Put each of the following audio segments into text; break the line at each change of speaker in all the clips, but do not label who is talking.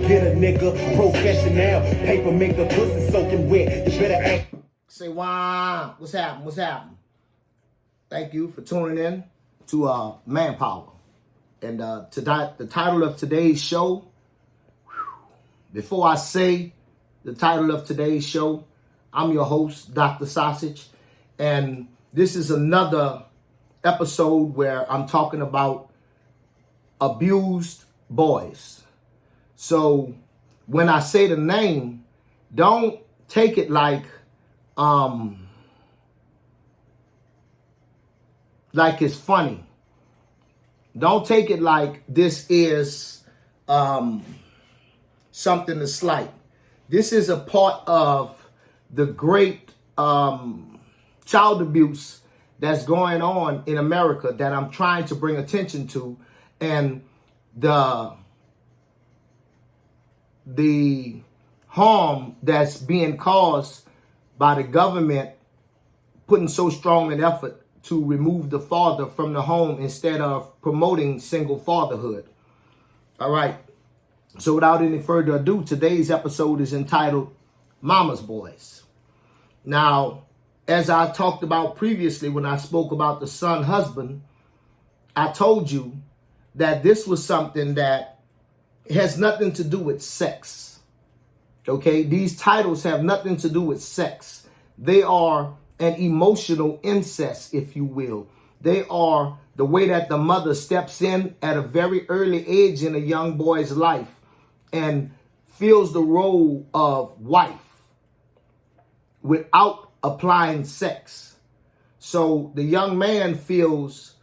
get a nigga professional. Paper make the pussy soaking wet. You better act.
Say, wow, what's happening? What's happening? Thank you for tuning in to ManPower. And the title of today's show, before I say the title of today's show, I'm your host, Dr. Sausage. And this is another episode where I'm talking about abused boys. So when I say the name, don't take it like it's funny. Don't take it like this is something to slight. This is a part of the great child abuse that's going on in America that I'm trying to bring attention to, and the harm that's being caused by the government putting so strong an effort to remove the father from the home instead of promoting single fatherhood. All right. So without any further ado, today's episode is entitled Mama's Boys. Now, as I talked about previously when I spoke about the son husband, I told you that this was something that has nothing to do with sex. Okay? These titles have nothing to do with sex. They are an emotional incest, if you will. They are the way that the mother steps in at a very early age in a young boy's life and fills the role of wife without applying sex. So the young man feels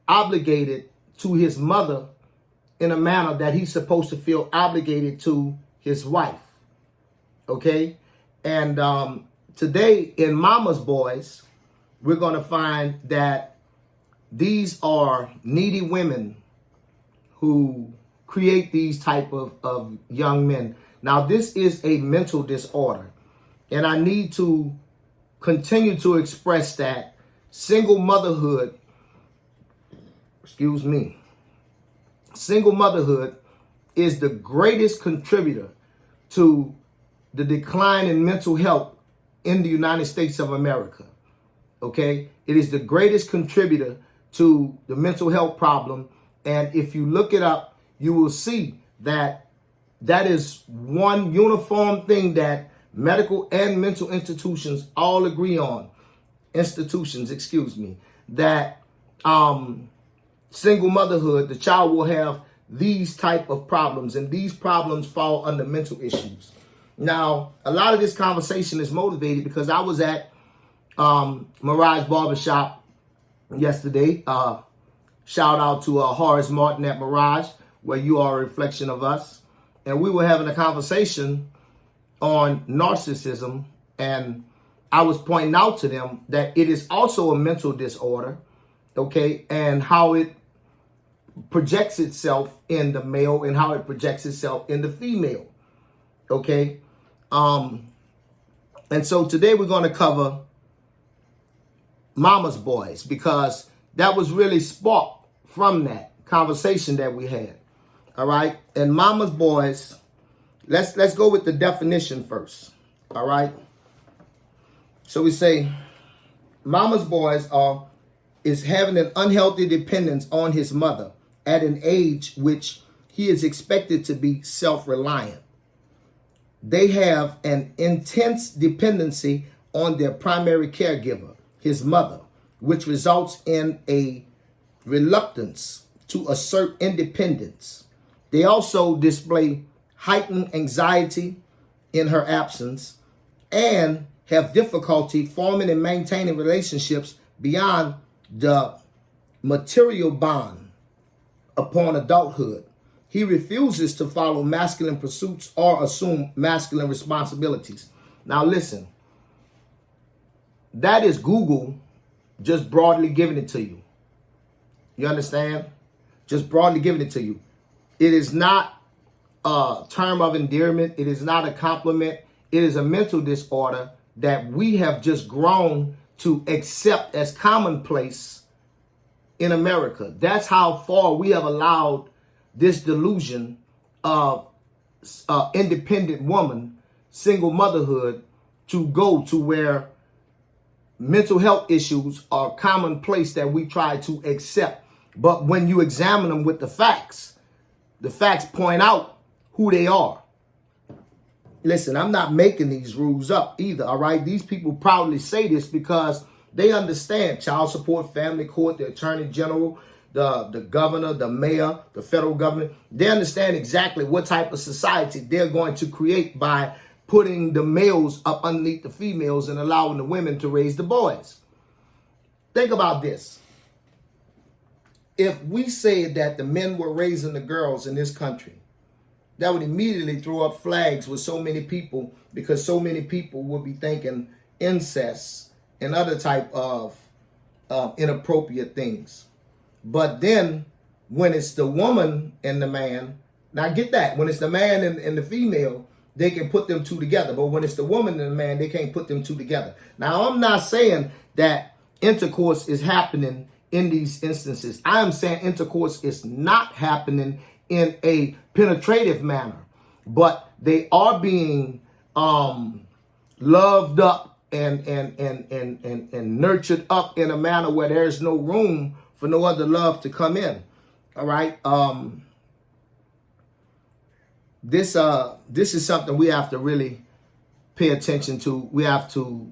obligated to his mother in a manner that he's supposed to feel obligated to his wife. Okay? And today in Mama's Boys, we're going to find that these are needy women who create these type of young men. Now, this is a mental disorder, and I need to continue to express that single motherhood is the greatest contributor to the decline in mental health in the United States of America. Okay? It is the greatest contributor to the mental health problem. And if you look it up, you will see that that is one uniform thing that medical and mental institutions all agree on. That single motherhood, the child will have these type of problems, and these problems fall under mental issues. Now, a lot of this conversation is motivated because I was at Mirage Barbershop yesterday. Shout out to Horace Martin at Mirage, where you are a reflection of us. And we were having a conversation on narcissism, and I was pointing out to them that it is also a mental disorder, okay, and how it projects itself in the male and how it projects itself in the female, okay. And so today we're going to cover Mama's Boys, because that was really sparked from that conversation that we had. All right. And Mama's Boys, let's go with the definition first. All right. So we say Mama's Boys is having an unhealthy dependence on his mother at an age which he is expected to be self-reliant. They have an intense dependency on their primary caregiver, his mother, which results in a reluctance to assert independence. They also display heightened anxiety in her absence and have difficulty forming and maintaining relationships beyond the material bond upon adulthood. He refuses to follow masculine pursuits or assume masculine responsibilities. Now listen, that is Google just broadly giving it to you. You understand? Just broadly giving it to you. It is not a term of endearment. It is not a compliment. It is a mental disorder that we have just grown to accept as commonplace in America. That's how far we have allowed this delusion of independent woman, single motherhood, to go to where mental health issues are commonplace that we try to accept. But when you examine them with the facts point out who they are. Listen, I'm not making these rules up either, all right? These people proudly say this because they understand child support, family court, the attorney general, the governor, the mayor, the federal government. They understand exactly what type of society they're going to create by putting the males up underneath the females and allowing the women to raise the boys. Think about this. If we said that the men were raising the girls in this country, that would immediately throw up flags with so many people, because so many people would be thinking incest and other type of inappropriate things. But then when it's the woman and the man, now get that, when it's the man and the female, they can put them two together. But when it's the woman and the man, they can't put them two together. Now, I'm not saying that intercourse is happening in these instances. I am saying intercourse is not happening in a penetrative manner, but they are being loved up and nurtured up in a manner where there's no room for no other love to come in. All right. This is something we have to really pay attention to. We have to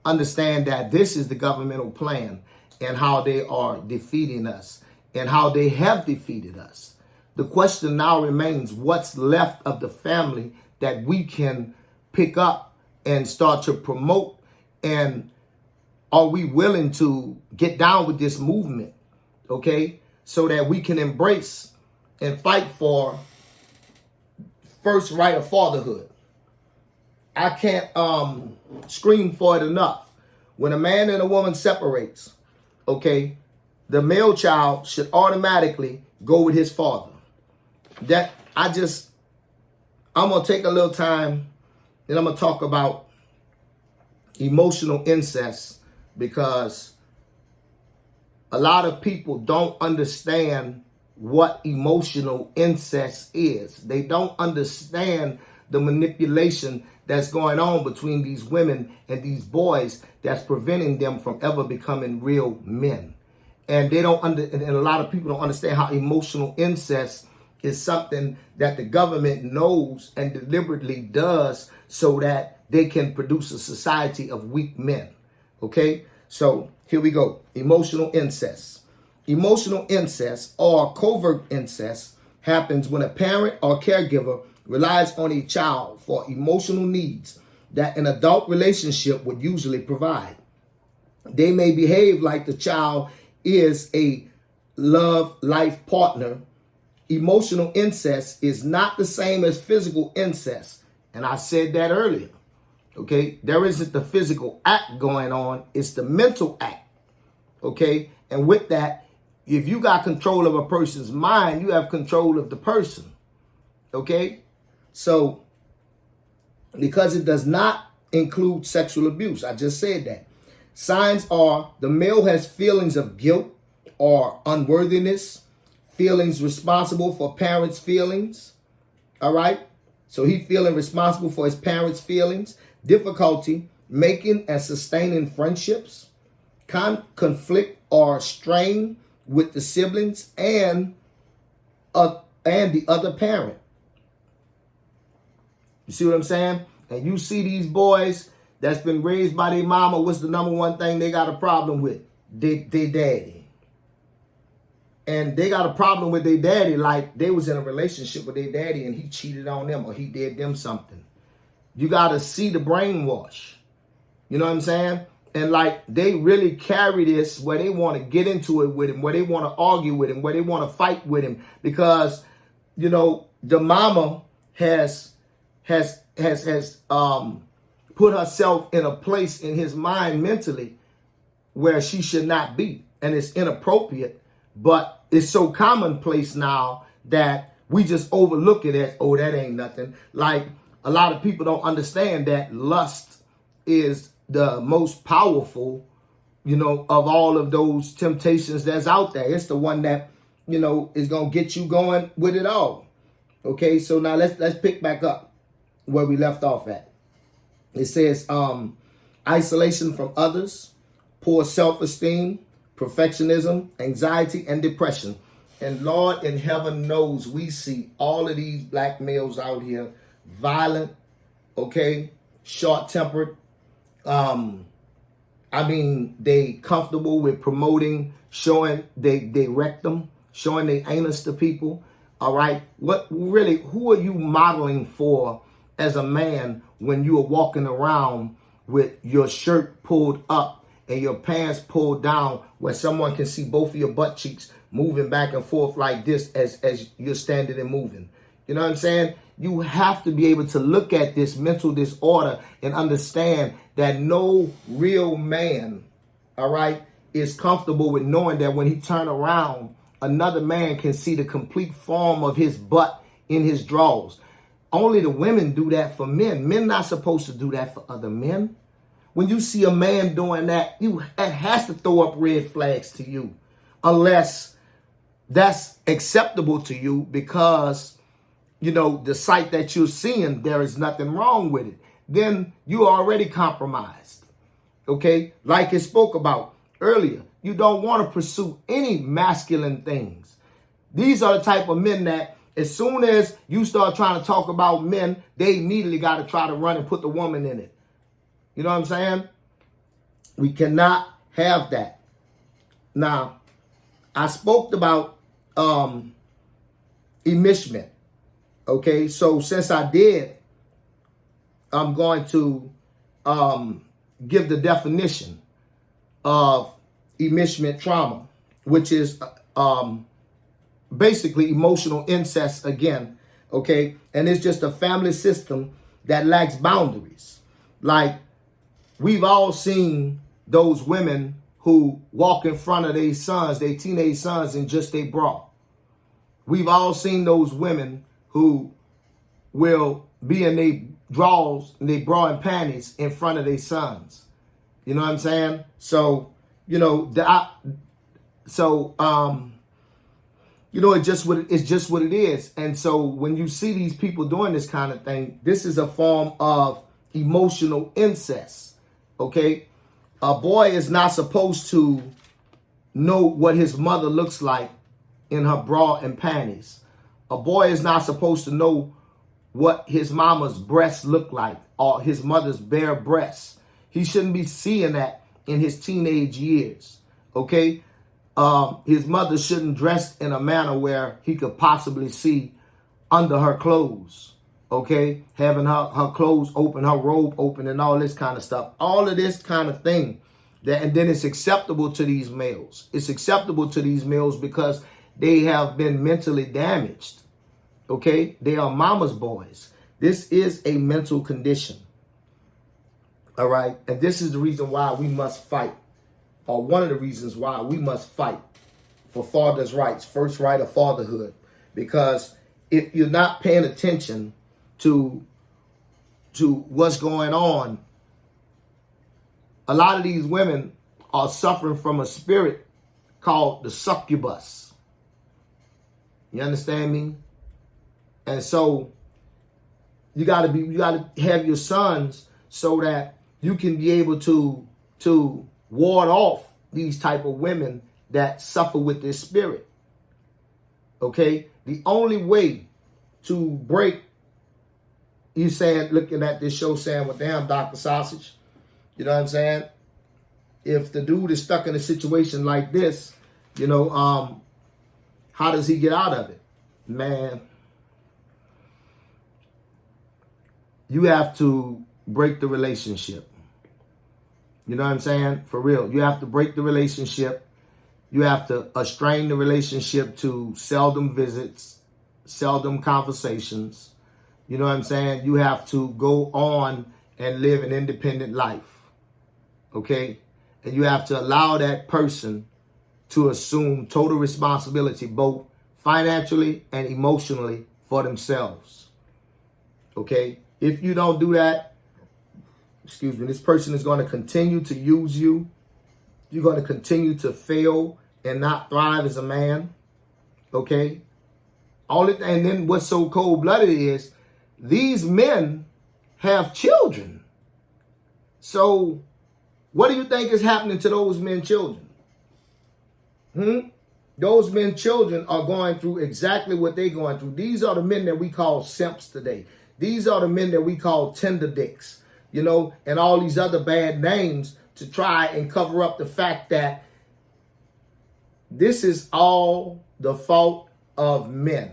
understand that this is the governmental plan and how they are defeating us and how they have defeated us. The question now remains, what's left of the family that we can pick up and start to promote? And are we willing to get down with this movement, okay, so that we can embrace and fight for first right of fatherhood? I can't scream for it enough. When a man and a woman separates, okay, the male child should automatically go with his father. I'm going to take a little time and I'm going to talk about emotional incest, because a lot of people don't understand what emotional incest is. They don't understand the manipulation that's going on between these women and these boys that's preventing them from ever becoming real men. And they don't and a lot of people don't understand how emotional incest is something that the government knows and deliberately does so that they can produce a society of weak men. Okay? So here we go. Emotional incest. Emotional incest, or covert incest, happens when a parent or caregiver relies on a child for emotional needs that an adult relationship would usually provide. They may behave like the child is a love life partner. Emotional incest is not the same as physical incest. And I said that earlier. Okay? There isn't the physical act going on. It's the mental act. Okay? And with that, if you got control of a person's mind, you have control of the person. Okay? So, because it does not include sexual abuse, I just said that. Signs are the male has feelings of guilt or unworthiness, feelings responsible for parents' feelings. All right? So he feeling responsible for his parents' feelings, difficulty making and sustaining friendships, conflict or strain with the siblings and the other parent. You see what I'm saying? And you see these boys that's been raised by their mama, what's the number one thing they got a problem with? They daddy. And they got a problem with their daddy like they was in a relationship with their daddy and he cheated on them or he did them something. You got to see the brainwash. You know what I'm saying? And like they really carry this where they want to get into it with him, where they want to argue with him, where they want to fight with him, because, you know, the mama has put herself in a place in his mind mentally where she should not be. And it's inappropriate, but it's so commonplace now that we just overlook it as, oh, that ain't nothing. Like a lot of people don't understand that lust is the most powerful, you know, of all of those temptations that's out there. It's the one that, you know, is going to get you going with it all. Okay, so now let's pick back up where we left off at. It says isolation from others, poor self-esteem, perfectionism, anxiety, and depression. And Lord in heaven knows we see all of these black males out here violent, okay, short-tempered. They comfortable with promoting, showing they rectum, showing they anus to people. All right. Who are you modeling for as a man when you are walking around with your shirt pulled up and your pants pulled down where someone can see both of your butt cheeks moving back and forth like this as you're standing and moving? You know what I'm saying? You have to be able to look at this mental disorder and understand that no real man, all right, is comfortable with knowing that when he turn around, another man can see the complete form of his butt in his drawers. Only the women do that for men. Men not supposed to do that for other men. When you see a man doing that, it has to throw up red flags to you, unless that's acceptable to you because, you know, the sight that you're seeing, there is nothing wrong with it. Then you are already compromised. Okay? Like it spoke about earlier, you don't want to pursue any masculine things. These are the type of men that as soon as you start trying to talk about men, they immediately got to try to run and put the woman in it. You know what I'm saying? We cannot have that. Now, I spoke about enmeshment. Okay, so since I did, I'm going to give the definition of enmeshment trauma, which is basically emotional incest again, okay? And it's just a family system that lacks boundaries. Like, we've all seen those women who walk in front of their sons, their teenage sons, in just their bra. We've all seen those women who will be in their drawers, their bra and panties in front of their sons. You know what I'm saying? So, you know, it's just what it is. And so when you see these people doing this kind of thing, this is a form of emotional incest. Okay? A boy is not supposed to know what his mother looks like in her bra and panties. A boy is not supposed to know what his mama's breasts look like or his mother's bare breasts. He shouldn't be seeing that in his teenage years. Okay? His mother shouldn't dress in a manner where he could possibly see under her clothes. Okay? Having her clothes open, her robe open, and all this kind of stuff. All of this kind of thing. And then it's acceptable to these males. It's acceptable to these males because they have been mentally damaged. Okay? They are mama's boys. This is a mental condition. All right? And this is the reason why we must fight. Or one of the reasons why we must fight for fathers' rights. First right of fatherhood. Because if you're not paying attention to what's going on, a lot of these women are suffering from a spirit called the succubus. You understand me? And so you gotta have your sons so that you can be able to ward off these type of women that suffer with this spirit. Okay? The only way to break, you saying, looking at this show saying, well, damn, Dr. Sausage, you know what I'm saying? If the dude is stuck in a situation like this, you know, how does he get out of it? Man, you have to break the relationship. You know what I'm saying? For real. You have to break the relationship. You have to estrange the relationship to seldom visits, seldom conversations. You know what I'm saying? You have to go on and live an independent life. Okay? And you have to allow that person to assume total responsibility, both financially and emotionally, for themselves. Okay? If you don't do that, this person is going to continue to use you. You're going to continue to fail and not thrive as a man. Okay? And then what's so cold-blooded is these men have children. So what do you think is happening to those men children? Those men children are going through exactly what they're going through. These are the men that we call simps today. These are the men that we call tender dicks, and all these other bad names to try and cover up the fact that this is all the fault of men.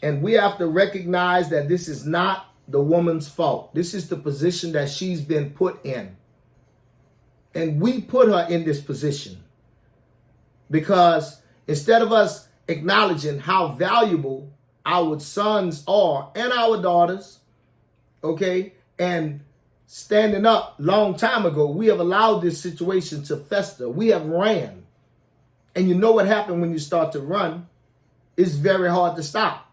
And we have to recognize that this is not the woman's fault. This is the position that she's been put in. And we put her in this position because instead of us acknowledging how valuable our sons are and our daughters, and standing up long time ago, we have allowed this situation to fester. We have ran. And you know what happened when you start to run? It's very hard to stop.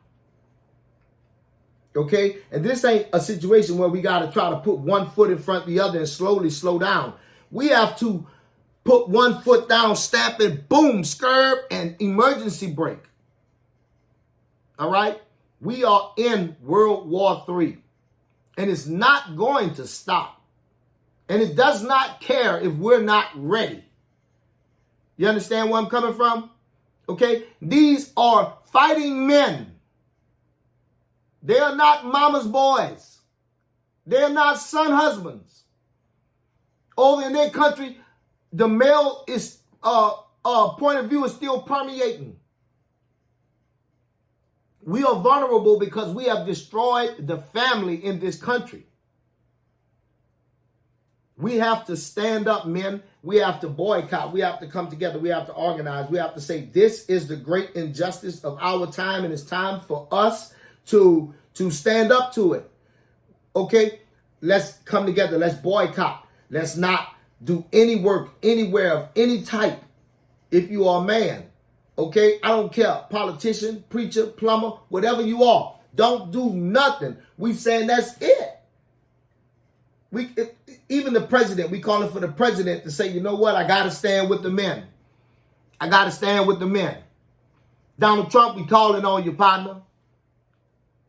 And this ain't a situation where we got to try to put one foot in front of the other and slowly slow down. We have to put one foot down, stamp it, boom, scurb, and emergency brake. All right? We are in World War III, and it's not going to stop. And it does not care if we're not ready. You understand where I'm coming from? These are fighting men. They are not mama's boys. They are not son husbands. Over in their country, the male is point of view is still permeating. We are vulnerable because we have destroyed the family in this country. We have to stand up, men. We have to boycott. We have to come together. We have to organize. We have to say this is the great injustice of our time, and it's time for us to stand up to it. Let's come together. Let's boycott. Let's not do any work anywhere of any type if you are a man. I don't care. Politician, preacher, plumber, whatever you are. Don't do nothing. We saying that's it. Even the president, we calling for the president to say, you know what? I got to stand with the men. I got to stand with the men. Donald Trump, we calling on you, partner.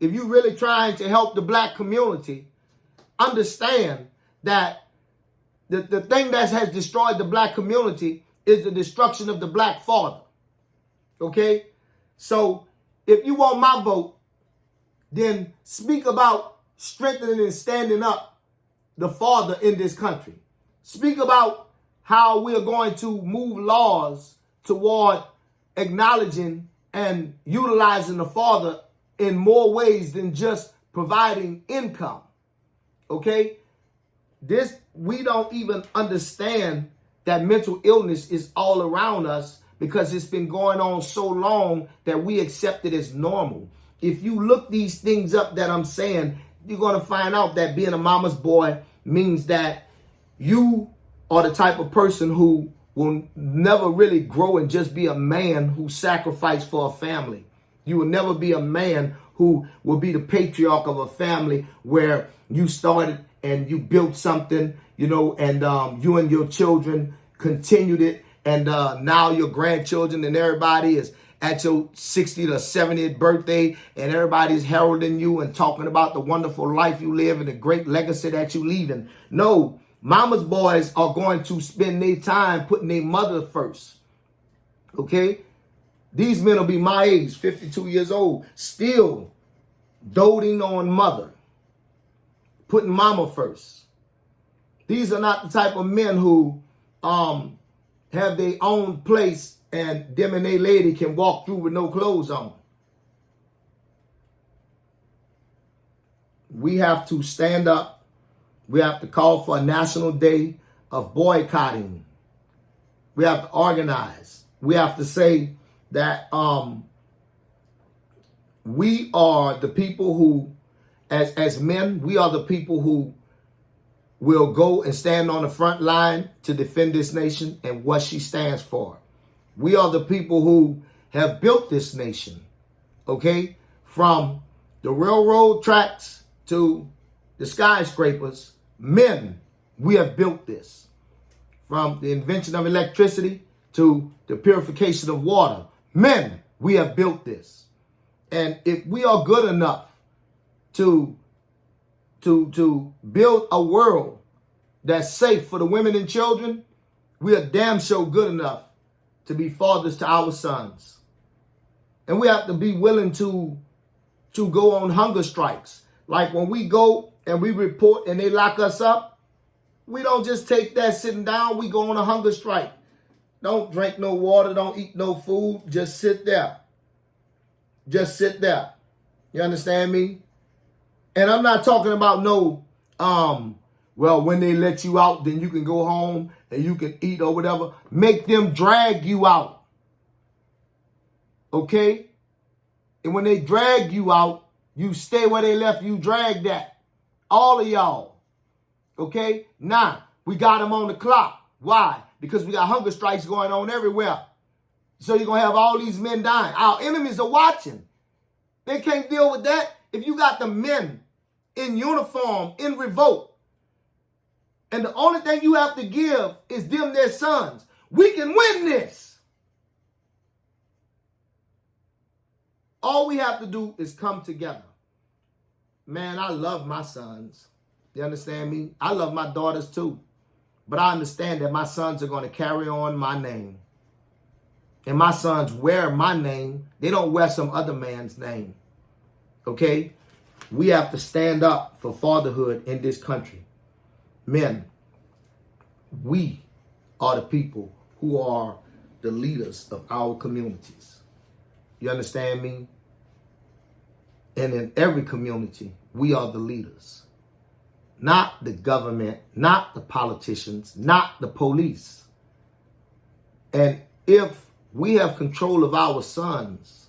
If you're really trying to help the black community, understand that the thing that has destroyed the black community is the destruction of the black father. So if you want my vote, then speak about strengthening and standing up the father in this country. Speak about how we are going to move laws toward acknowledging and utilizing the father in more ways than just providing income. We don't even understand that mental illness is all around us because it's been going on so long that we accept it as normal. If you look these things up that I'm saying, you're going to find out that being a mama's boy means that you are the type of person who will never really grow and just be a man who sacrificed for a family. You will never be a man who will be the patriarch of a family where you started and you built something, and you and your children continued it. And now your grandchildren and everybody is at your 60th or 70th birthday, and everybody's heralding you and talking about the wonderful life you live and the great legacy that you leaving. No, mama's boys are going to spend their time putting their mother first. These men will be my age, 52 years old, still doting on mother, putting mama first. These are not the type of men who have their own place and them and their lady can walk through with no clothes on. We have to stand up. We have to call for a national day of boycotting. We have to organize. We have to say that we are the people who, as men, we are the people who will go and stand on the front line to defend this nation and what she stands for. We are the people who have built this nation, from the railroad tracks to the skyscrapers. Men, we have built this. From the invention of electricity to the purification of water. Men, we have built this. And if we are good enough to build a world that's safe for the women and children, we are damn sure good enough to be fathers to our sons. And we have to be willing to go on hunger strikes. Like when we go and we report and they lock us up, we don't just take that sitting down. We go on a hunger strike. Don't drink no water. Don't eat no food. Just sit there. Just sit there. You understand me? And I'm not talking about no, well, when they let you out, then you can go home and you can eat or whatever. Make them drag you out. Okay? And when they drag you out, you stay where they left you dragged at. All of y'all. Okay? Now, we got them on the clock. Why? Because we got hunger strikes going on everywhere. So you're going to have all these men dying. Our enemies are watching. They can't deal with that. If you got the men in uniform, in revolt, and the only thing you have to give is them their sons, we can win this. All we have to do is come together. Man, I love my sons. You understand me? I love my daughters too. But I understand that my sons are going to carry on my name. And my sons wear my name. They don't wear some other man's name. Okay? We have to stand up for fatherhood in this country. Men, we are the people who are the leaders of our communities. You understand me? And in every community, we are the leaders. Not the government, not the politicians, not the police. And if we have control of our sons,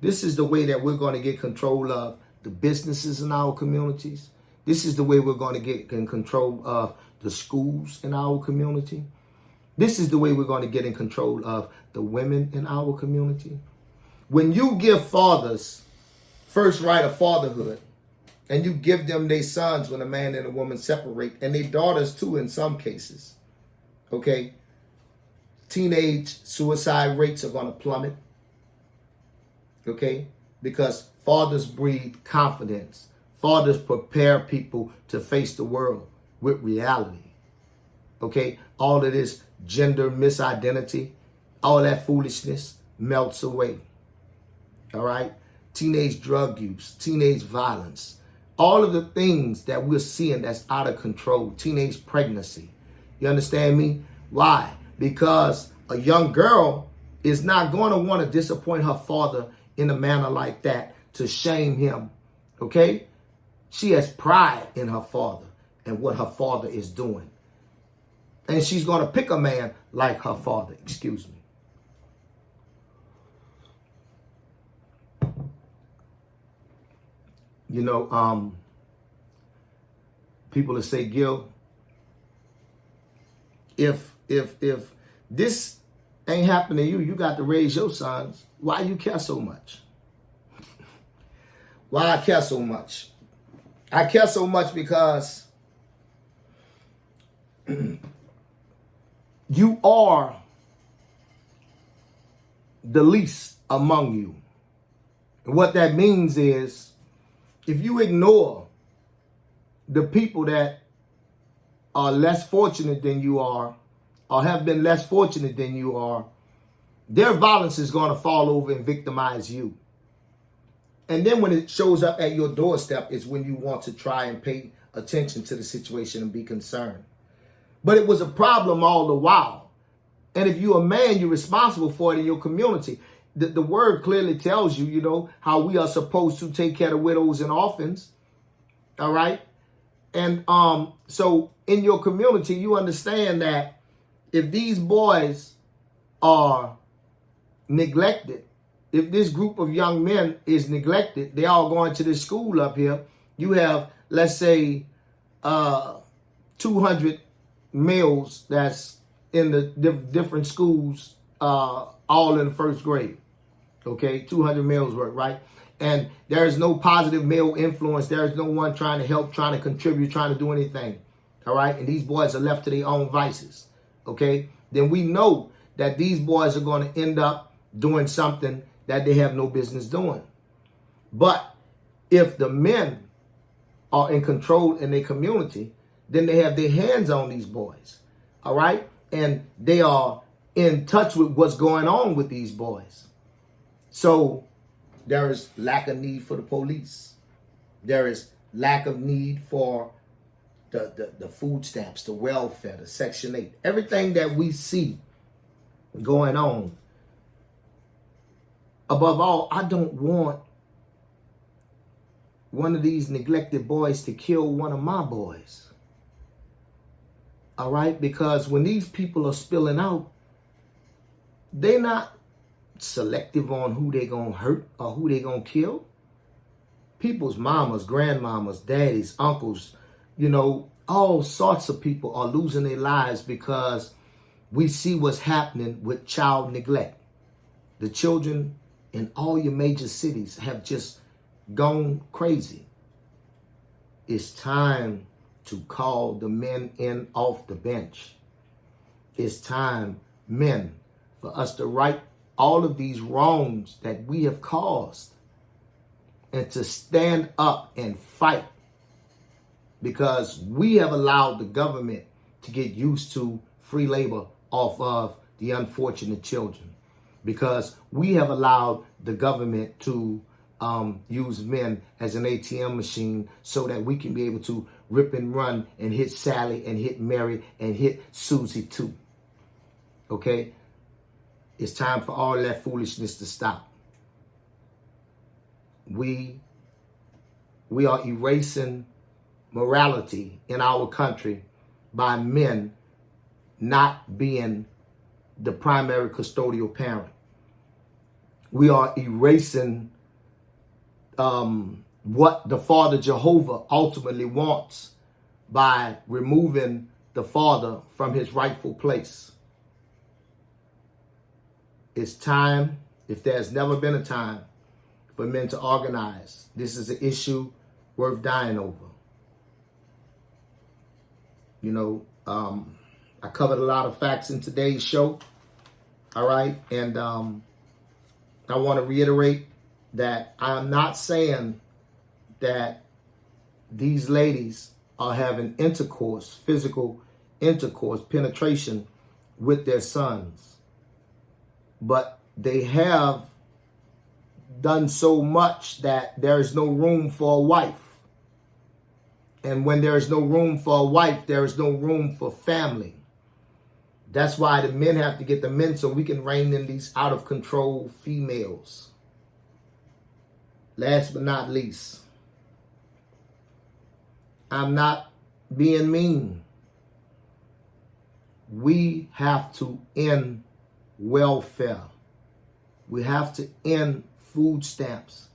this is the way that we're going to get control of the businesses in our communities. This is the way we're going to get in control of the schools in our community. This is the way we're going to get in control of the women in our community. When you give fathers first right of fatherhood, and you give them their sons when a man and a woman separate, and their daughters too in some cases, okay, teenage suicide rates are going to plummet, okay, because fathers breed confidence. Fathers prepare people to face the world with reality, okay? All of this gender misidentity, all that foolishness melts away, all right? Teenage drug use, teenage violence, all of the things that we're seeing that's out of control, teenage pregnancy. You understand me? Why? Because a young girl is not going to want to disappoint her father in a manner like that to shame him, okay? She has pride in her father and what her father is doing. And she's going to pick a man like her father, excuse me. You know, people that say, Gil, if this ain't happening to you, you got to raise your sons. Why you care so much? Why I care so much? I care so much because you are the least among you. And what that means is, if you ignore the people that are less fortunate than you are, or have been less fortunate than you are, their violence is going to fall over and victimize you. And then when it shows up at your doorstep is when you want to try and pay attention to the situation and be concerned. But it was a problem all the while. And if you're a man, you're responsible for it in your community. The word clearly tells you, you know, how we are supposed to take care of widows and orphans. All right. And so in your community, you understand that if these boys are neglected, if this group of young men is neglected, they all going to this school up here. You have, let's say, 200 males that's in the different schools, all in the first grade. Okay, 200 males work, right? And there is no positive male influence. There is no one trying to help, trying to contribute, trying to do anything. All right, and these boys are left to their own vices. Okay, then we know that these boys are going to end up doing something that they have no business doing. But if the men are in control in their community, then they have their hands on these boys, all right? And they are in touch with what's going on with these boys. So there is lack of need for the police. There is lack of need for the food stamps, the welfare, the Section 8, everything that we see going on. Above all, I don't want one of these neglected boys to kill one of my boys. All right? Because when these people are spilling out, they're not selective on who they're going to hurt or who they're going to kill. People's mamas, grandmamas, daddies, uncles, all sorts of people are losing their lives because we see what's happening with child neglect. The children in all your major cities have just gone crazy. It's time to call the men in off the bench. It's time, men, for us to right all of these wrongs that we have caused and to stand up and fight, because we have allowed the government to get used to free labor off of the unfortunate children, because we have allowed the government to use men as an ATM machine so that we can be able to rip and run and hit Sally and hit Mary and hit Susie too. Okay? It's time for all that foolishness to stop. We are erasing morality in our country by men not being the primary custodial parent. We are erasing what the Father Jehovah ultimately wants by removing the father from his rightful place. It's time, if there's never been a time, for men to organize. This is an issue worth dying over. I covered a lot of facts in today's show. All right. And I want to reiterate that I'm not saying that these ladies are having intercourse, physical intercourse, penetration with their sons. But they have done so much that there is no room for a wife. And when there is no room for a wife, there is no room for family. That's why the men have to get the men so we can rein in these out of control females. Last but not least, I'm not being mean. We have to end welfare. We have to end food stamps.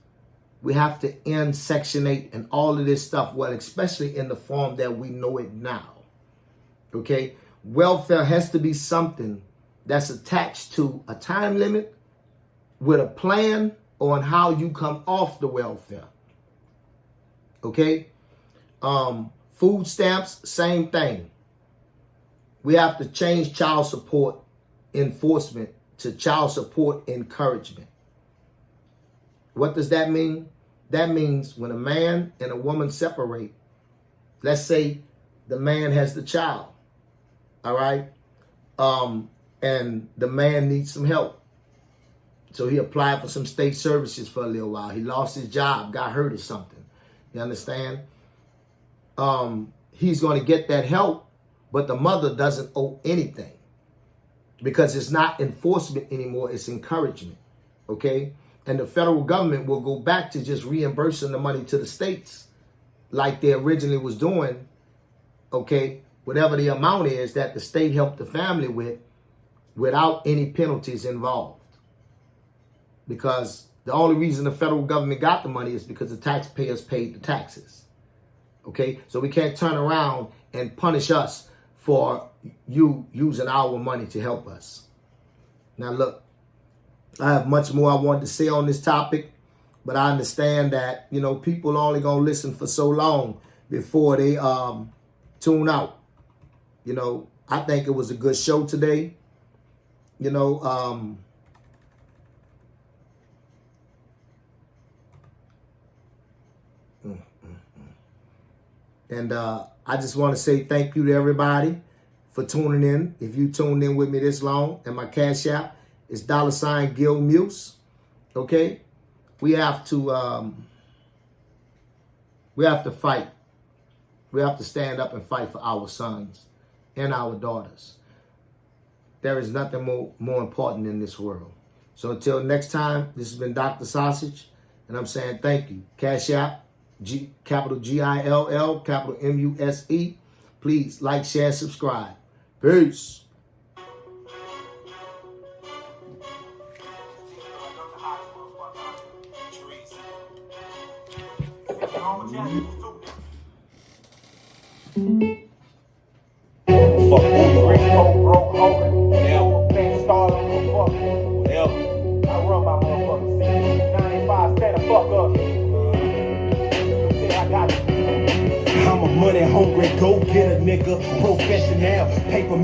We have to end Section 8 and all of this stuff, well, especially in the form that we know it now. Okay? Welfare has to be something that's attached to a time limit with a plan on how you come off the welfare. Okay? Food stamps, same thing. We have to change child support enforcement to child support encouragement. What does that mean? That means when a man and a woman separate, let's say the man has the child, all right? And the man needs some help. So he applied for some state services for a little while. He lost his job, got hurt or something. You understand? He's going to get that help, but the mother doesn't owe anything because it's not enforcement anymore. It's encouragement. Okay? And the federal government will go back to just reimbursing the money to the states like they originally was doing. Okay? Whatever the amount is that the state helped the family with without any penalties involved. Because the only reason the federal government got the money is because the taxpayers paid the taxes. Okay? So we can't turn around and punish us for you using our money to help us. Now look, I have much more I want to say on this topic, but I understand that, people are only going to listen for so long before they tune out. I think it was a good show today. And I just want to say thank you to everybody for tuning in. If you tuned in with me this long, and my Cash App is $Gil Muse. Okay, we have to fight. We have to stand up and fight for our sons and our daughters. There is nothing more important in this world. So until next time, this has been Dr. Sausage, and I'm saying thank you. Cash App, capital GILL, capital MUSE. Please like, share, subscribe. Peace.
Fuck broke over. Whatever. Fat star on the fuck. Whatever. I run my motherfucking city. 95, stand the fuck up. I got it. I'm a money hungry, go get a nigga. Professional, paper